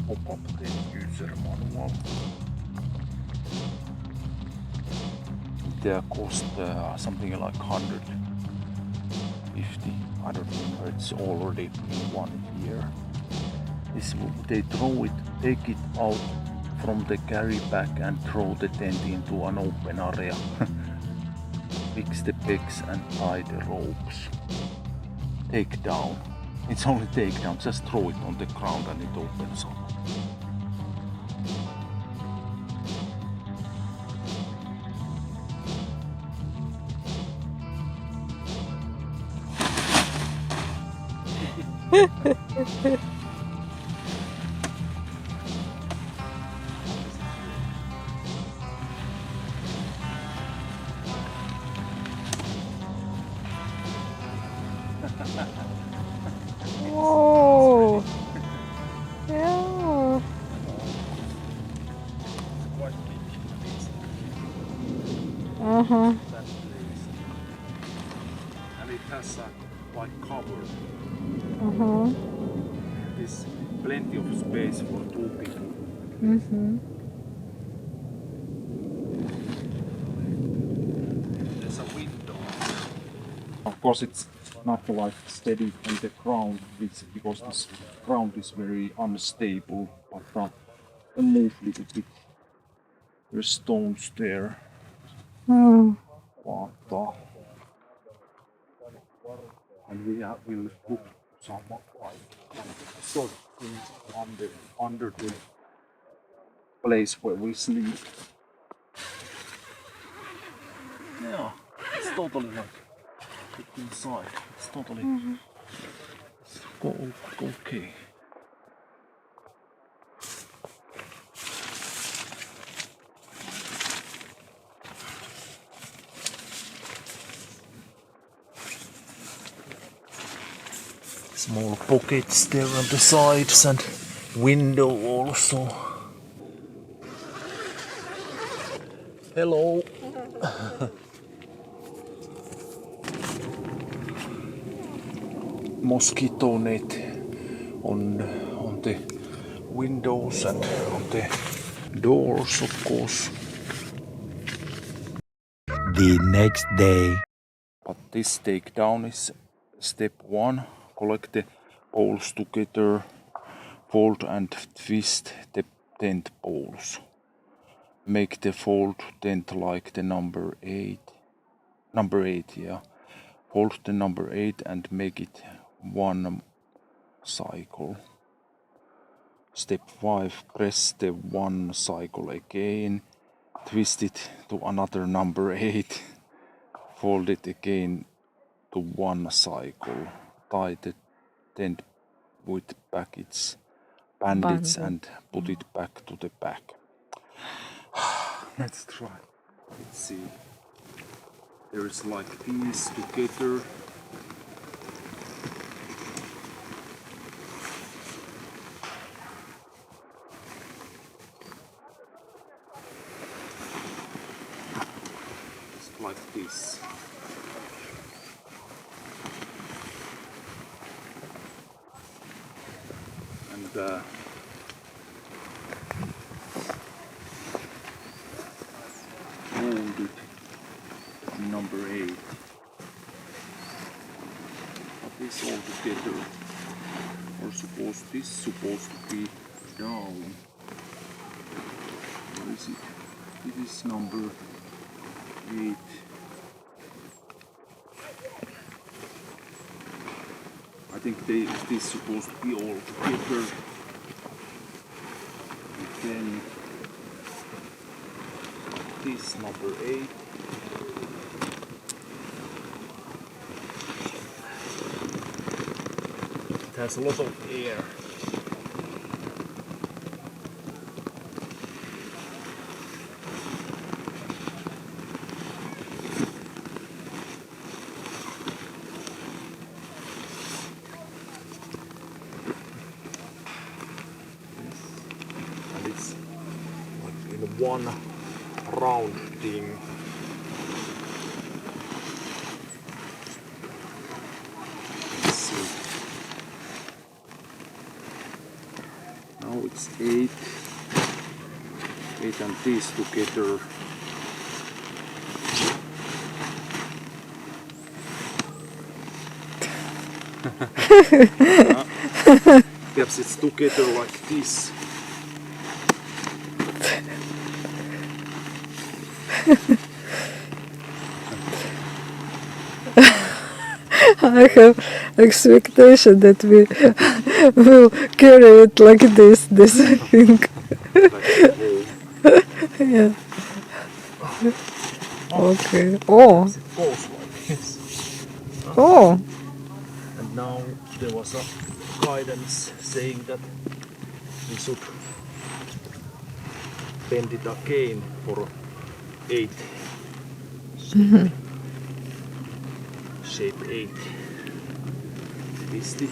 pop-up user manual. They cost something like 150. I don't remember. It's already been 1 year. They throw it, take it out from the carry bag and throw the tent into an open area. Fix the pegs and tie the ropes. Takedown. It's only takedown, just throw it on the ground and it opens up. Whoa! Yeah. Uh-huh. And it has a like cover. Uh-huh. There's plenty of space for 2 people. Mm-hmm. There's a window. Of course, it's not like steady on the ground because this ground is very unstable, but move a little bit. There's stones there. Mm. And we'll put some like sort of things under the place where we sleep. Yeah, it's totally like inside. It's totally okay. Small pockets there on the sides and window also. Hello. Mosquito net on the windows and on the doors, of course. The next day. But this takedown is step 1. Collect the poles together, fold and twist the tent poles. Make the fold tent like the number 8. Number 8, yeah. Fold the number 8 and make it 1 cycle. Step 5. Press the 1 cycle again. Twist it to another number 8. Fold it again to 1 cycle. Tie the tent with bandits and put it back to the back. Let's try. Let's see. There's like these together. It's like this. And hold it number 8. But this all together, or this supposed to be down. Where is it? This is number 8. I think this is supposed to be all together. And then this number 8. It has a lot of air. And it's like in one round thing. Let's see. Now Now it's 8. 8 and these together. Perhaps it's together like this. I have expectation that we will carry it like this thing. Yeah. Okay. Oh. It goes like this. Oh. And now there was a guidance saying that we should bend it again for 8. Shape 8. Twist it.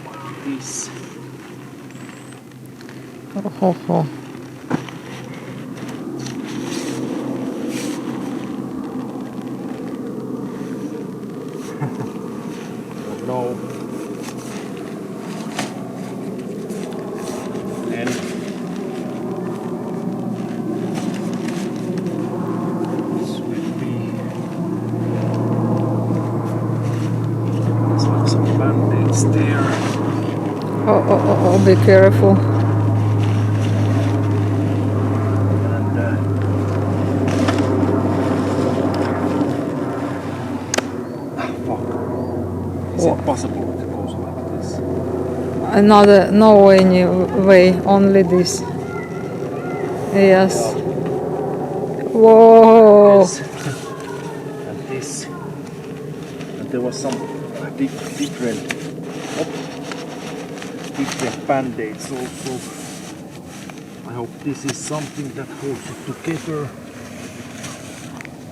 Like this. Oh. No. And this will be there's like some band-aids there. Oh, be careful. And fuck. Is it possible it goes like this? Another, no any way, only this. Yes. Whoa. Yes. And this. And there was some different band-aids also. I hope this is something that holds it together,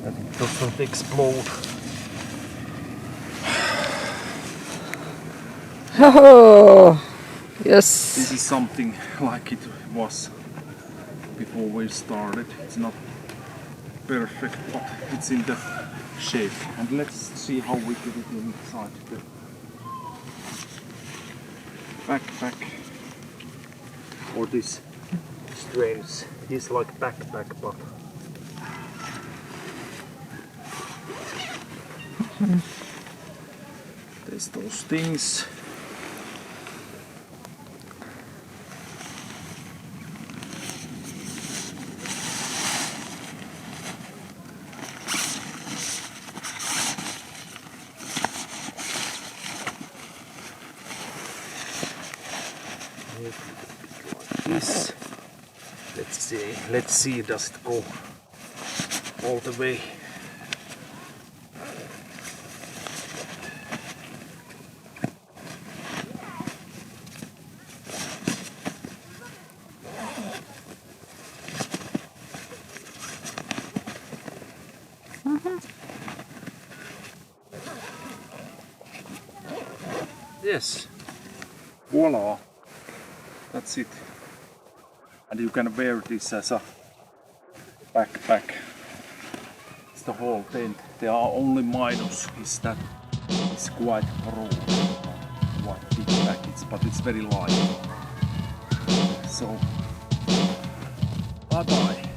that it doesn't explode. Oh. Yes. This is something like it was before we started. It's not perfect, but it's in the shape. And let's see how we get it inside the backpack. Or this strange, it's like backpack, but there's those things. Like this. Let's see, does it go all the way? Yes, voila, that's it. And you can wear this as a backpack. It's the whole tent. There are only minus is that it's quite broad, quite big package, but it's very light. So, bye bye.